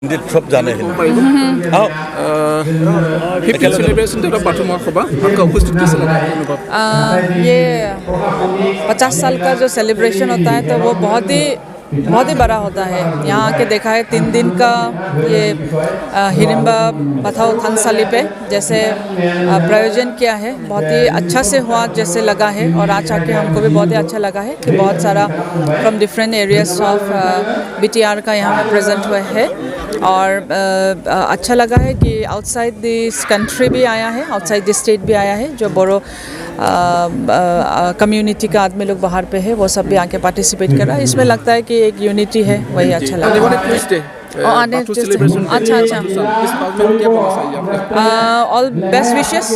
हिंदीत सब जाने हैं। ये 50 साल का जो सेलिब्रेशन होता है तो वो बहुत ही बड़ा होता है। यहाँ आके देखा है 3 दिन का ये हिडिंबा बथाओ थानसाली पे जैसे प्रयोजन किया है, बहुत ही अच्छा से हुआ जैसे लगा है। और आज आके हमको भी बहुत ही अच्छा लगा है कि बहुत सारा from different areas of BTR का यहाँ पे प्रेजेंट हुआ है। और अच्छा लगा है कि आउटसाइड दिस कंट्री भी आया है, आउटसाइड दिस स्टेट भी आया है। जो बोरो कम्युनिटी का आदमी लोग बाहर पे है वो सब भी आके पार्टिसिपेट कर रहा है। इसमें लगता है कि एक यूनिटी है, वही अच्छा लगा। All best wishes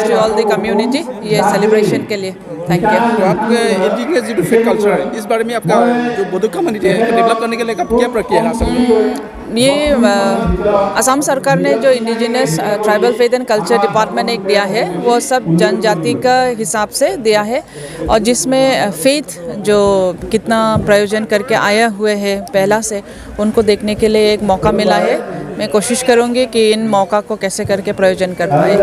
to all the community ये सेलिब्रेशन के लिए। Thank you. तो आपके इंडिजिनस जो फेक कल्चर है इस बारे में आपका जो बोडो कम्युनिटी है डेवलप करने के लिए क्या प्रक्रिया है असल में? ये असम सरकार ने जो indigenous tribal faith and culture department एक दिया है वो सब जनजाति का हिसाब से दिया है। और जिसमें फेथ जो कितना प्रयोजन करके आया हुए हैं पहला से उनको देखने के लिए एक मौका मिला है। मैं कोशिश करूँगी कि इन मौका को कैसे करके प्रयोजन कर पाए।